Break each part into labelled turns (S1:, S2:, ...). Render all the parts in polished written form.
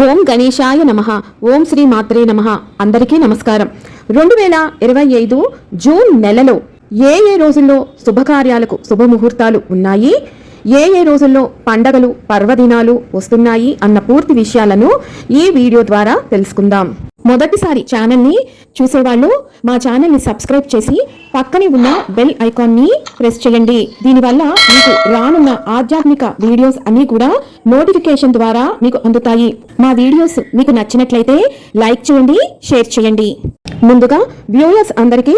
S1: ఓం గణేశాయ నమః. ఓం శ్రీ మాత్రే నమః. అందరికీ నమస్కారం. 2025 జూన్ నెలలో ఏ రోజుల్లో శుభకార్యాలకు శుభముహూర్తాలు ఉన్నాయి, ఏ రోజుల్లో పండగలు పర్వదినాలు వస్తున్నాయి అన్న పూర్తి విషయాలను ఈ వీడియో ద్వారా తెలుసుకుందాం. మొదటిసారి ఛానల్ని చూసేవాళ్ళు మా ఛానల్ని సబ్స్క్రైబ్ చేసి పక్కనే ఉన్న బెల్ ఐకాన్ని ప్రెస్ చేయండి. దీనివల్ల మీకు రానున్న ఆధ్యాత్మిక వీడియోస్ అన్ని కూడా నోటిఫికేషన్ ద్వారా మీకు అందుతాయి. మా వీడియోస్ మీకు నచ్చినట్లయితే లైక్ చేయండి, షేర్ చేయండి. ముందుగా వ్యూయర్స్ అందరికీ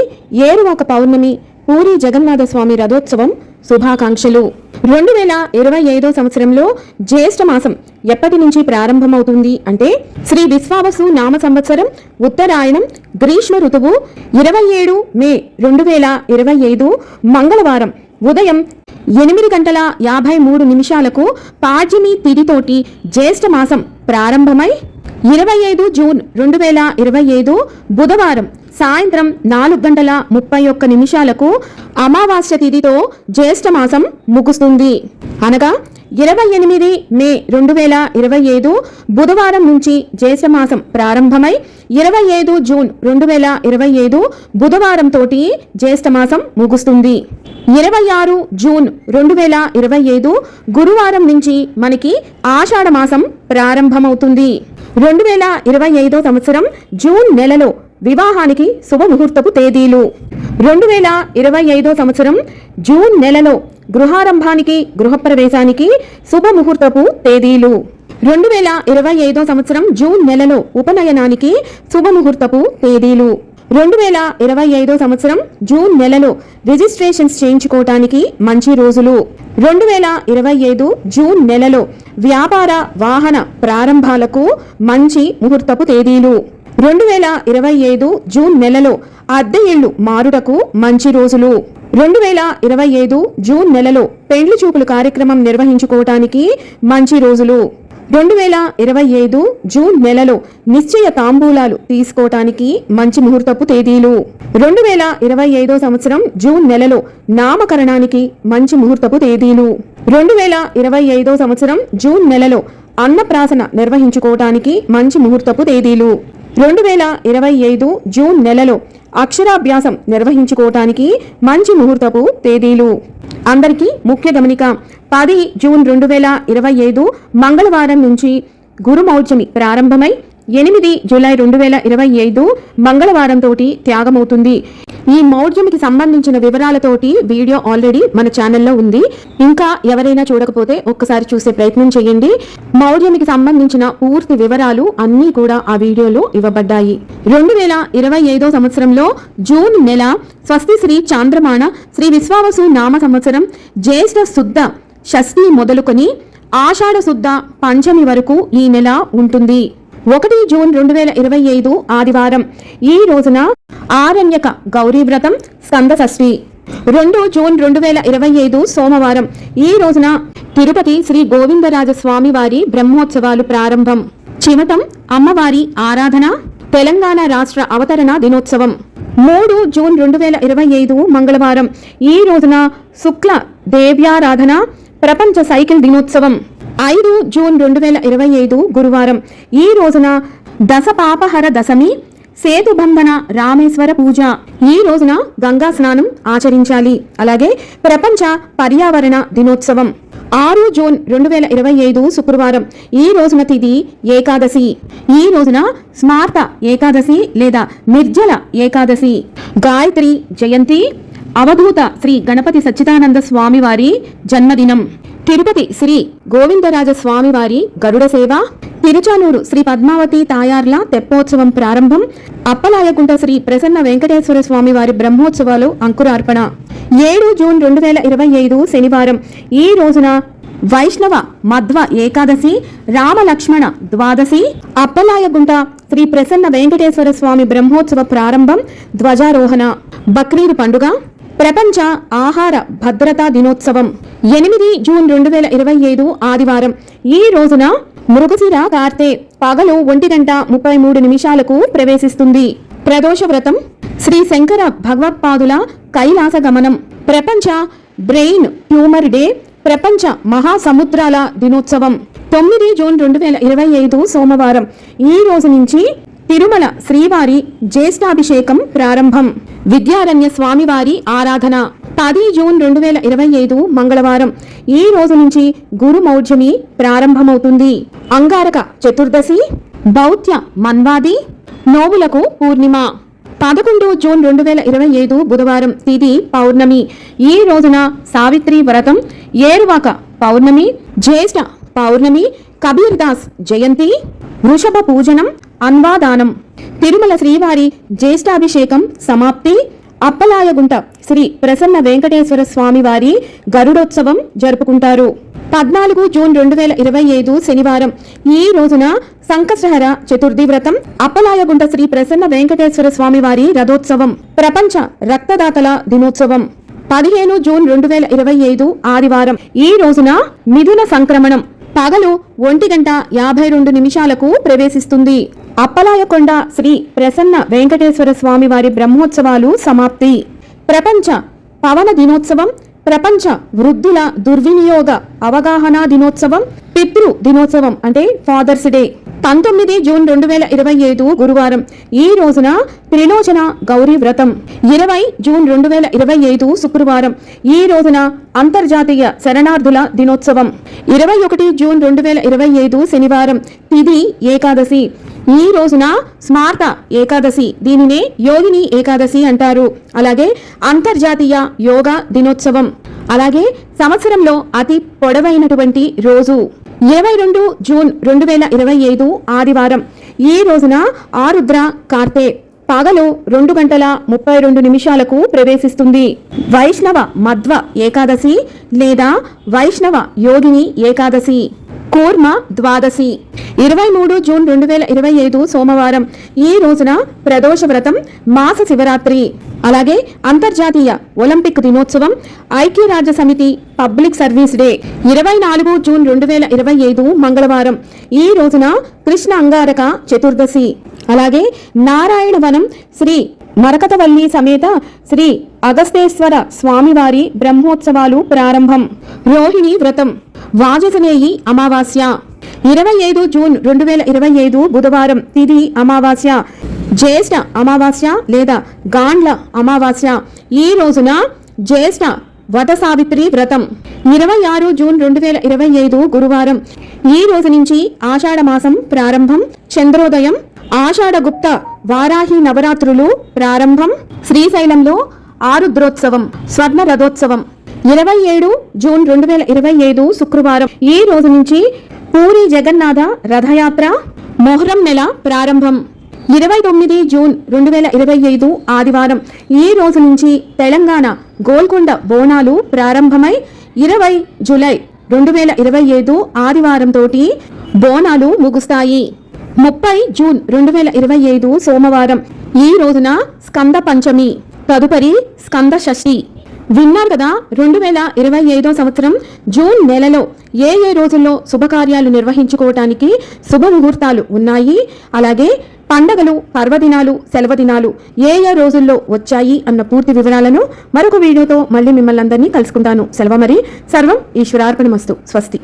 S1: ఏరువాక పౌర్ణమి పూరి జగన్నాథ స్వామి రథోత్సవం శుభాకాంక్షలు. 2025 సంవత్సరంలో జ్యేష్ఠ మాసం ఎప్పటి నుంచి ప్రారంభమవుతుంది అంటే శ్రీ విశ్వావసు నామ సంవత్సరం ఉత్తరాయణం గ్రీష్మ ఋతువు 27 మే 2025 మంగళవారం ఉదయం 8:53 పాడ్యమి తిథితోటి జ్యేష్ఠ మాసం ప్రారంభమై 25 జూన్ 2025 బుధవారం సాయంత్రం 4:31 అమావాస్య తిథితో జ్యేష్ఠ మాసం ముగుస్తుంది. అనగా 28 మే 2025 బుధవారం నుంచి జ్యేష్ఠ మాసం ప్రారంభమై 25 జూన్ 2025 బుధవారం తోటి జ్యేష్ఠ మాసం ముగుస్తుంది. 26 జూన్ 2025 గురువారం నుంచి మనకి ఆషాఢ మాసం ప్రారంభమవుతుంది. 2025 సంవత్సరం జూన్ నెలలో వివాహానికి శుభముహూర్తపు తేదీలు. 2025 సంవత్సరం జూన్ నెలలో గృహారంభానికి గృహప్రవేశానికి శుభముహూర్తపు తేదీలు. 2025 సంవత్సరం జూన్ నెలలో ఉపనయనానికి శుభముహూర్తపు తేదీలు. 2025 సంవత్సరం జూన్ నెలలో రిజిస్ట్రేషన్స్ చేయించుకోవటానికి మంచి రోజులు. 2025 జూన్ నెలలో వ్యాపార వాహన ప్రారంభాలకు మంచి ముహూర్తపు తేదీలు. 2025 జూన్ నెలలో అద్దె ఇళ్లు మారుటకు మంచి రోజులు. 2025 జూన్ నెలలో పెండ్లి చూపులు కార్యక్రమం నిర్వహించుకోవటానికి మంచి రోజులు. 2025 జూన్ నెలలో నిశ్చయ తాంబూలాలు తీసుకోవటానికి మంచి ముహూర్తపు తేదీలు. 2025 సంవత్సరం జూన్ నెలలో నామకరణానికి మంచి ముహూర్తపు తేదీలు. 2025 సంవత్సరం జూన్ నెలలో అన్నప్రాసన నిర్వహించుకోవటానికి మంచి ముహూర్తపు తేదీలు. 2025 జూన్ నెలలో అక్షరాభ్యాసం నిర్వహించుకోవటానికి మంచి ముహూర్తపు తేదీలు. అందరికీ ముఖ్య గమనిక. 10 జూన్ 2025 మంగళవారం నుంచి గురుమౌఢ్యమి ప్రారంభమై 8 జూలై 2025 మంగళవారం తోటి త్యాగమవుతుంది. ఈ మౌఢ్యమికి సంబంధించిన వివరాలతోటి వీడియో ఆల్రెడీ మన ఛానల్లో ఉంది. ఇంకా ఎవరైనా చూడకపోతే ఒక్కసారి చూసే ప్రయత్నం చేయండి. మౌఢ్యమికి సంబంధించిన పూర్తి వివరాలు అన్నీ కూడా ఆ వీడియోలో ఇవ్వబడ్డాయి. 2025 సంవత్సరంలో జూన్ నెల స్వస్తి శ్రీ చాంద్రమాన శ్రీ విశ్వావసు నామ సంవత్సరం జ్యేష్ఠ శుద్ధ షష్ఠి మొదలుకొని ఆషాఢ శుద్ధ పంచమి వరకు ఈ నెల ఉంటుంది. 1 జూన్ 2025 ఆదివారం ఈ రోజున ఆరణ్యక గౌరీ వ్రతం స్కంద షష్ఠి. 2 జూన్ 2025 సోమవారం ఈ రోజున తిరుపతి శ్రీ గోవిందరాజ స్వామి వారి బ్రహ్మోత్సవాలు ప్రారంభం. చివతం అమ్మవారి ఆరాధన తెలంగాణ రాష్ట్ర అవతరణ దినోత్సవం. 3 జూన్ 2025 మంగళవారం ఈ రోజున శుక్ల దేవ్యారాధన ప్రపంచ సైకిల్ దినోత్సవం. 5 జూన్ 2025 గురువారం ఈ రోజున దశపాపహర దశమి సేతుబంధన రామేశ్వర పూజ. ఈ రోజున గంగా స్నానం ఆచరించాలి. అలాగే ప్రపంచ పర్యావరణ దినోత్సవం. 6 జూన్ 2025 శుక్రవారం ఈ రోజున తిథి ఏకాదశి. ఈ రోజున స్మార్త ఏకాదశి లేదా నిర్జల ఏకాదశి. గాయత్రి జయంతి. అవధూత శ్రీ గణపతి సచ్చిదానంద స్వామి వారి జన్మదినం. తిరుపతి శ్రీ గోవిందరాజ స్వామి వారి గరుడ సేవ. తిరుచానూరు శ్రీ పద్మావతి తాయార్ల తెప్పోత్సవం ప్రారంభం. అప్పలాయకుంట శ్రీ ప్రసన్న వెంకటేశ్వర స్వామి వారి బ్రహ్మోత్సవాలు అంకురార్పణ. 7 జూన్ 2025 శనివారం ఈ రోజున వైష్ణవ మధ్వ ఏకాదశి రామలక్ష్మణ ద్వాదశి. అప్పలాయగుంట శ్రీ ప్రసన్న వెంకటేశ్వర స్వామి బ్రహ్మోత్సవ ప్రారంభం ధ్వజారోహణ. బక్రీద్ పండుగ. ప్రపంచ ఆహార భద్రతా దినోత్సవం. 8 జూన్ 2025 ఆదివారం ఈ రోజున మృగశిర కార్తె పగలు 1:33 ప్రవేశిస్తుంది. ప్రదోష వ్రతం. శ్రీ శంకర భగవత్పాదుల కైలాస గమనం. ప్రపంచ బ్రెయిన్ ట్యూమర్ డే. ప్రపంచ మహాసముద్రాల దినోత్సవం. 9 జూన్ 2025 సోమవారం. ఈ రోజు నుంచి తిరుమల శ్రీవారి జ్యేష్ఠాభిషేకం ప్రారంభం. విద్యారణ్య స్వామివారి ఆరాధన. 10 జూన్ 2025 మంగళవారం. ఈ రోజు నుంచి గురు మౌఢ్యమి ప్రారంభమవుతుంది. అంగారక చతుర్దశి, బౌద్ధ మన్వాది నోములకు పూర్ణిమ. 11 జూన్ 2025 బుధవారం. తిథి పౌర్ణమి. ఈ రోజున సావిత్రి వ్రతం, ఏరువాక పౌర్ణమి, జ్యేష్ఠ పౌర్ణమి, కబీర్ దాస్ జయంతి, వృషభ పూజనం, అన్వాదానం. తిరుమల శ్రీవారి జ్యేష్ఠాభిషేకం సమాప్తి. అప్పలాయగుంట శ్రీ ప్రసన్న వెంకటేశ్వర స్వామి వారి గరుడోత్సవం జరుపుకుంటారు. 14 జూన్ 2025 శనివారం. ఈ రోజున సంకష్టహర చతుర్థి వ్రతం, అప్పలాయగుంట శ్రీ ప్రసన్న వెంకటేశ్వర స్వామి వారి రథోత్సవం, ప్రపంచ రక్తదాతల దినోత్సవం. 15 జూన్ 2025 ఆదివారం. ఈ రోజున మిథున సంక్రమణం పగలు 1:52 ప్రవేశిస్తుంది. అప్పలాయకొండ శ్రీ ప్రసన్న వెంకటేశ్వర స్వామి వారి బ్రహ్మోత్సవాలు సమాప్తి. ప్రపంచ పవన దినోత్సవం, ప్రపంచ వృద్ధుల దుర్వినియోగ అవగాహన దినోత్సవం, పితృ దినోత్సవం అంటే ఫాదర్స్ డే. 19 జూన్ 2025 గురువారం. ఈ రోజున త్రిలోచన గౌరీ వ్రతం. 20 జూన్ 2025 శుక్రవారం. ఈ రోజున అంతర్జాతీయ శరణార్థుల దినోత్సవం. 21 జూన్ 2025 శనివారం. తిథి ఏకాదశి. ఈ రోజున స్మార్త ఏకాదశి, దీనినే యోగిని ఏకాదశి అంటారు. అలాగే అంతర్జాతీయ యోగా దినోత్సవం. అలాగే సంవత్సరంలో అతి పొడవైనటువంటి రోజు 22 జూన్ 2025 ఆదివారం. ఈ రోజున ఆరుద్ర కార్తె పగలు 2:32 ప్రవేశిస్తుంది. వైష్ణవ మధ్వ ఏకాదశి లేదా వైష్ణవ యోగిని ఏకాదశి. కూర్మ ద్వాదశి. 23 జూన్ 2025 సోమవారం. ఈ రోజున ప్రదోష వ్రతం, మాస శివరాత్రి. అలాగే అంతర్జాతీయ ఒలింపిక్ దినోత్సవం, ఐక్యరాజ్య సమితి పబ్లిక్ సర్వీస్ డే. 24 జూన్ 2025 మంగళవారం. ఈ రోజున కృష్ణ అంగారక చతుర్దశి. అలాగే నారాయణవనం శ్రీ మరకతవల్లి సమేత శ్రీ అగస్తేశ్వర స్వామివారి బ్రహ్మోత్సవాలు ప్రారంభం. రోహిణి వ్రతం, వాజసనేయి అమావాస్య. 25 జూన్ 2025 బుధవారం. తిథి అమావాస్య, జ్యేష్ఠ అమావాస్య లేదా గాండ్ల అమావాస్య. ఈ రోజున జ్యేష్ఠ వట సావిత్రి వ్రతం. 26 జూన్ 2025 గురువారం. ఈ రోజు నుంచి ఆషాఢ మాసం ప్రారంభం. చంద్రోదయం. ఆషాఢగుప్త వారాహి నవరాత్రులు ప్రారంభం. శ్రీశైలంలో ఆరుద్రోత్సవం, స్వర్ణ రథోత్సవం. 27 జూన్ 2025 శుక్రవారం. ఈ రోజు నుంచి పూరి జగన్నాథ రథయాత్ర, మొహరం నెల ప్రారంభం. 29 జూన్ 2025 ఆదివారం. ఈ రోజు నుంచి తెలంగాణ గోల్కొండ బోనాలు ప్రారంభమై 20 జూలై 2025 ఆదివారం తోటి బోనాలు ముగుస్తాయి. 30 జూన్ 2025 సోమవారం. ఈ రోజున స్కంద పంచమి, తదుపరి స్కంద షష్ఠి. విన్నారు కదా, 2025 సంవత్సరం జూన్ నెలలో ఏ రోజుల్లో శుభకార్యాలు నిర్వహించుకోవటానికి శుభముహూర్తాలు ఉన్నాయి, అలాగే పండగలు, పర్వదినాలు, సెలవుదినాలు ఏ రోజుల్లో వచ్చాయి అన్న పూర్తి వివరాలను మరొక వీడియోతో మళ్ళీ మిమ్మల్ని అందరినీ కలుసుకుంటాను. సెలవు మరి. సర్వం ఈశ్వరార్పణమస్తు. స్వస్తి.